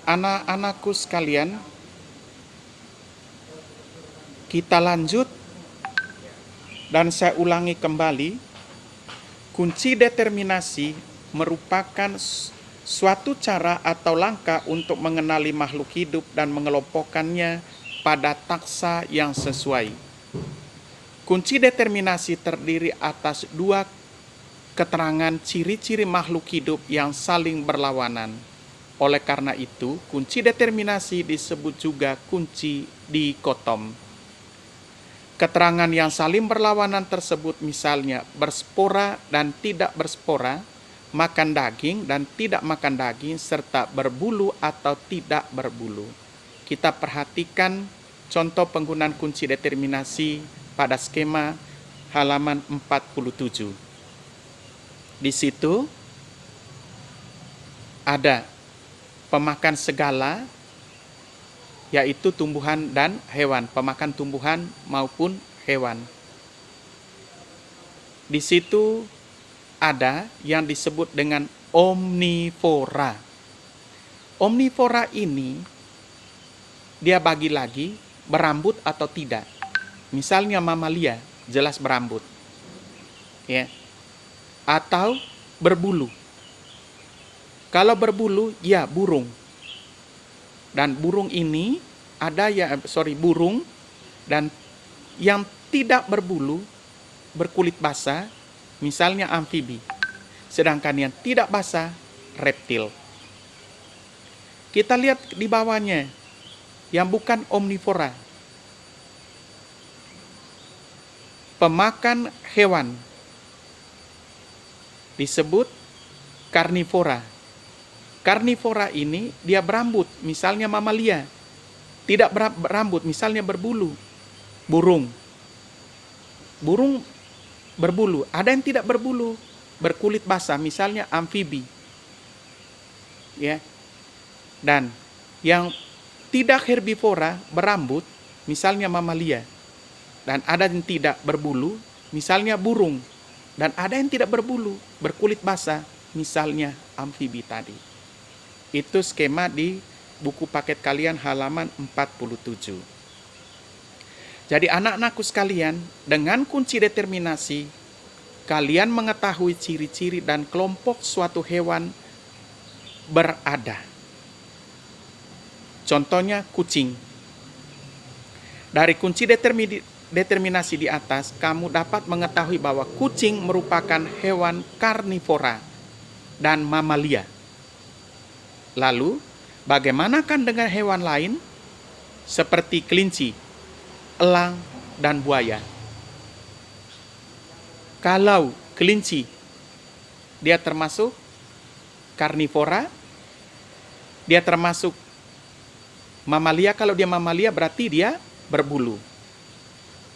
Anak-anakku sekalian, kita lanjut dan saya ulangi kembali, kunci determinasi merupakan suatu cara atau langkah untuk mengenali makhluk hidup dan mengelompokkannya pada taksa yang sesuai. Kunci determinasi terdiri atas dua keterangan ciri-ciri makhluk hidup yang saling berlawanan. Oleh karena itu, kunci determinasi disebut juga kunci dikotom. Keterangan yang saling berlawanan tersebut misalnya berspora dan tidak berspora, makan daging dan tidak makan daging, serta berbulu atau tidak berbulu. Kita perhatikan contoh penggunaan kunci determinasi pada skema halaman 47. Di situ ada pemakan segala, yaitu tumbuhan dan hewan, pemakan tumbuhan maupun hewan. Di situ ada yang disebut dengan omnivora. Omnivora ini dia bagi lagi berambut atau tidak. Misalnya mamalia, jelas berambut. Ya. Atau berbulu. Kalau berbulu, ya burung. Dan burung ini ada burung dan yang tidak berbulu, berkulit basah, misalnya amfibi. Sedangkan yang tidak basah, reptil. Kita lihat di bawahnya, yang bukan omnivora. Pemakan hewan disebut karnivora. Karnivora ini dia berambut, misalnya mamalia. Tidak berambut, misalnya berbulu. Burung. Burung berbulu. Ada yang tidak berbulu, berkulit basah, misalnya amfibi. Ya. Dan yang tidak herbivora, berambut, misalnya mamalia. Dan ada yang tidak berbulu, misalnya burung. Dan ada yang tidak berbulu, berkulit basah, misalnya amfibi tadi. Itu skema di buku paket kalian halaman 47. Jadi anak-anakku sekalian, dengan kunci determinasi, kalian mengetahui ciri-ciri dan kelompok suatu hewan berada. Contohnya kucing. Dari kunci determinasi di atas, kamu dapat mengetahui bahwa kucing merupakan hewan karnivora dan mamalia. Lalu, bagaimanakah dengan hewan lain seperti kelinci, elang, dan buaya? Kalau kelinci, dia termasuk karnivora, dia termasuk mamalia. Kalau dia mamalia berarti dia berbulu.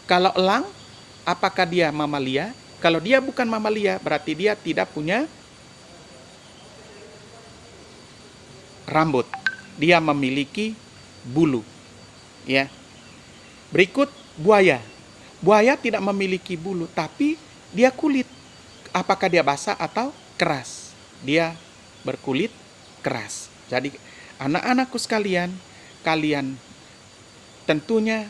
Kalau elang, apakah dia mamalia? Kalau dia bukan mamalia, berarti dia tidak punya rambut, dia memiliki bulu. Ya. Berikut buaya. Buaya tidak memiliki bulu, tapi dia kulit. Apakah dia basah atau keras? Dia berkulit keras. Jadi anak-anakku sekalian, kalian tentunya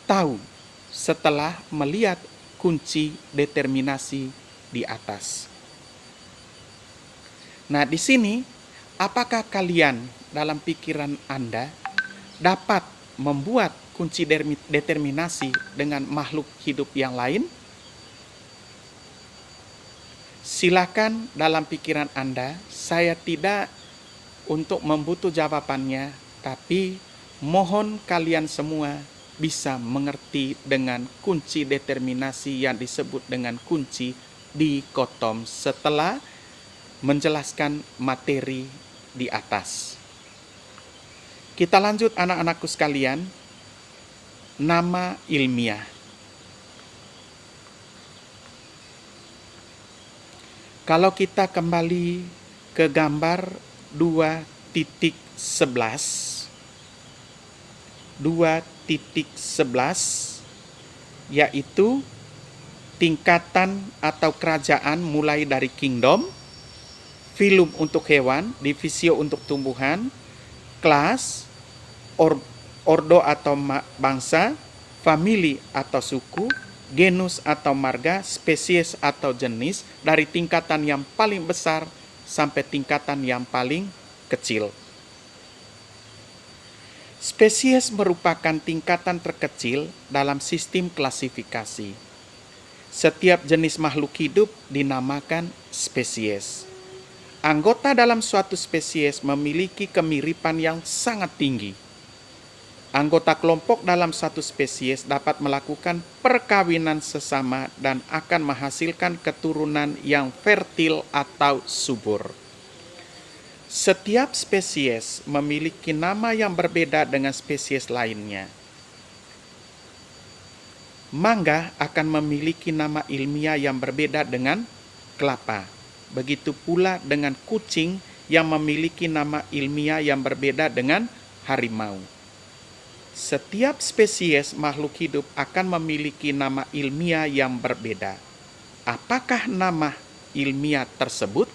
tahu setelah melihat kunci determinasi di atas. Nah, di sini apakah kalian dalam pikiran Anda dapat membuat kunci determinasi dengan makhluk hidup yang lain? Silakan dalam pikiran Anda, saya tidak untuk membutuh jawabannya, tapi mohon kalian semua bisa mengerti dengan kunci determinasi yang disebut dengan kunci dikotom setelah menjelaskan materi di atas. Kita lanjut anak-anakku sekalian. Nama ilmiah. Kalau kita kembali ke gambar 2.11, 2.11 yaitu tingkatan atau kerajaan mulai dari kingdom, filum untuk hewan, divisio untuk tumbuhan, kelas, ordo atau bangsa, famili atau suku, genus atau marga, spesies atau jenis, dari tingkatan yang paling besar sampai tingkatan yang paling kecil. Spesies merupakan tingkatan terkecil dalam sistem klasifikasi. Setiap jenis makhluk hidup dinamakan spesies. Anggota dalam suatu spesies memiliki kemiripan yang sangat tinggi. Anggota kelompok dalam satu spesies dapat melakukan perkawinan sesama dan akan menghasilkan keturunan yang fertil atau subur. Setiap spesies memiliki nama yang berbeda dengan spesies lainnya. Mangga akan memiliki nama ilmiah yang berbeda dengan kelapa. Begitu pula dengan kucing yang memiliki nama ilmiah yang berbeda dengan harimau. Setiap spesies makhluk hidup akan memiliki nama ilmiah yang berbeda. Apakah nama ilmiah tersebut?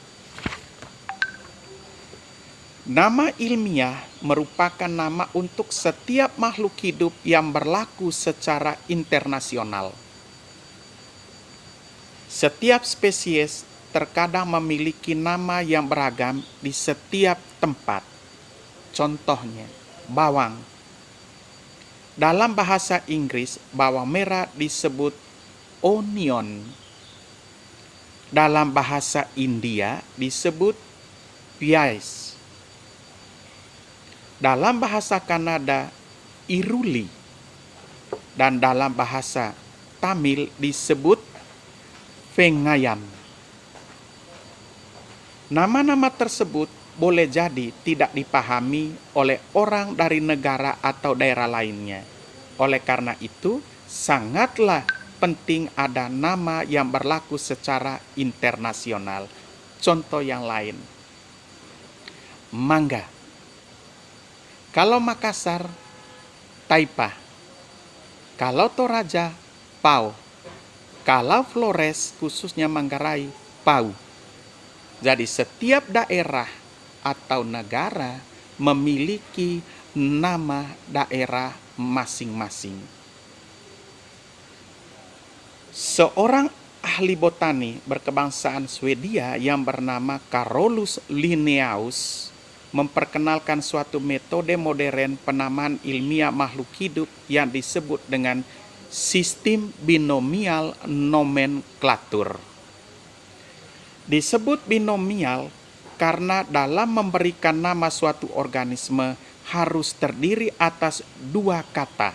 Nama ilmiah merupakan nama untuk setiap makhluk hidup yang berlaku secara internasional. Setiap spesies terkadang memiliki nama yang beragam di setiap tempat. Contohnya, bawang. Dalam bahasa Inggris, bawang merah disebut onion. Dalam bahasa India disebut pies. Dalam bahasa Kanada, iruli. Dan dalam bahasa Tamil disebut vengayan. Nama-nama tersebut boleh jadi tidak dipahami oleh orang dari negara atau daerah lainnya. Oleh karena itu, sangatlah penting ada nama yang berlaku secara internasional. Contoh yang lain, mangga. Kalau Makassar, Taipa. Kalau Toraja, Pau. Kalau Flores, khususnya Manggarai, Pau. Jadi setiap daerah atau negara memiliki nama daerah masing-masing. Seorang ahli botani berkebangsaan Swedia yang bernama Carolus Linnaeus memperkenalkan suatu metode modern penamaan ilmiah makhluk hidup yang disebut dengan sistem binomial nomenklatur. Disebut binomial karena dalam memberikan nama suatu organisme harus terdiri atas dua kata,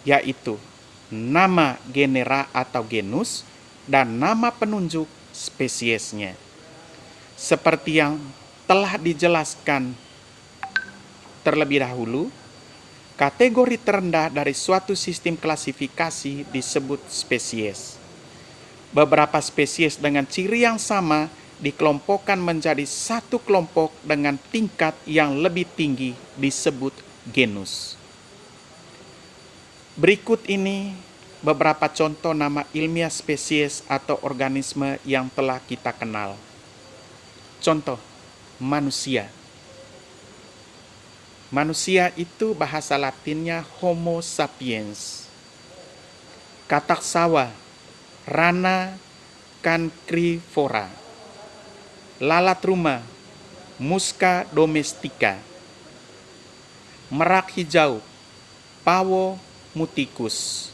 yaitu nama genera atau genus dan nama penunjuk spesiesnya. Seperti yang telah dijelaskan terlebih dahulu, kategori terendah dari suatu sistem klasifikasi disebut spesies. Beberapa spesies dengan ciri yang sama dikelompokkan menjadi satu kelompok dengan tingkat yang lebih tinggi disebut genus. Berikut ini beberapa contoh nama ilmiah spesies atau organisme yang telah kita kenal. Contoh, manusia. Manusia itu bahasa Latinnya Homo sapiens. Katak sawah, Rana cancrifora. Lalat rumah, Musca domestica. Merak hijau, Pavo muticus.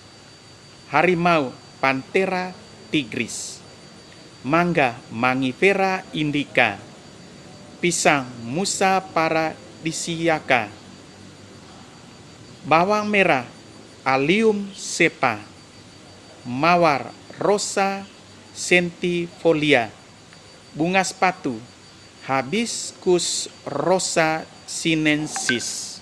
Harimau, Panthera tigris. Mangga, Mangifera indica. Pisang, Musa paradisiaca. Bawang merah, Allium cepa. Mawar, Rosa centifolia. Bunga sepatu, Hibiscus rosa sinensis.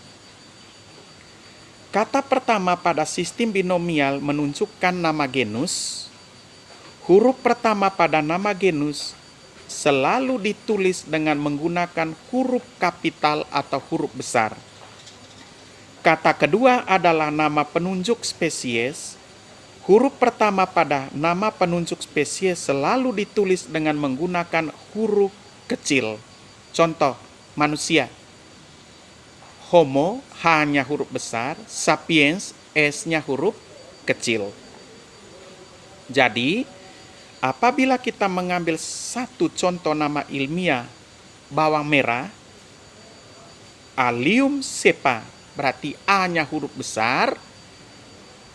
Kata pertama pada sistem binomial menunjukkan nama genus. Huruf pertama pada nama genus selalu ditulis dengan menggunakan huruf kapital atau huruf besar. Kata kedua adalah nama penunjuk spesies. Huruf pertama pada nama penunjuk spesies selalu ditulis dengan menggunakan huruf kecil. Contoh, manusia. Homo H-nya huruf besar, sapiens S-nya huruf kecil. Jadi, apabila kita mengambil satu contoh nama ilmiah bawang merah, Allium cepa, berarti A-nya huruf besar,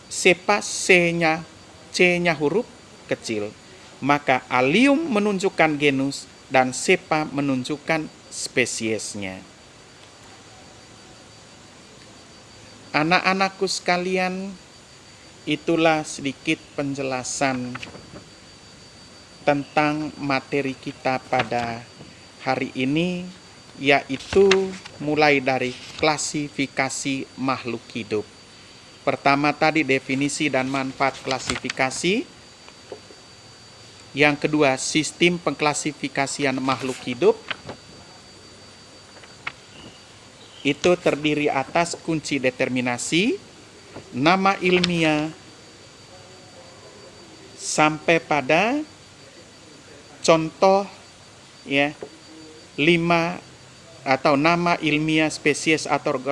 cepa C-nya huruf kecil. Maka Allium menunjukkan genus dan cepa menunjukkan spesiesnya. Anak-anakku sekalian, itulah sedikit penjelasan tentang materi kita pada hari ini, yaitu mulai dari klasifikasi makhluk hidup. Pertama tadi definisi dan manfaat klasifikasi. Yang kedua, sistem pengklasifikasian makhluk hidup. Itu terdiri atas kunci determinasi, nama ilmiah, sampai pada contoh ya 5 atau nama ilmiah spesies atau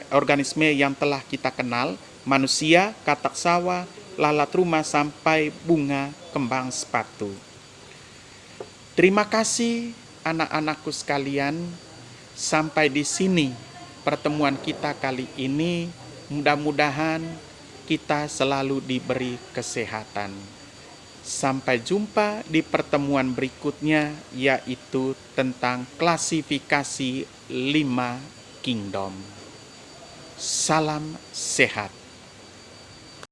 organisme yang telah kita kenal, manusia, katak sawah, lalat rumah sampai bunga kembang sepatu. Terima kasih anak-anakku sekalian. Sampai di sini pertemuan kita kali ini. Mudah-mudahan kita selalu diberi kesehatan. Sampai jumpa di pertemuan berikutnya, yaitu tentang klasifikasi 5 kingdom. Salam sehat.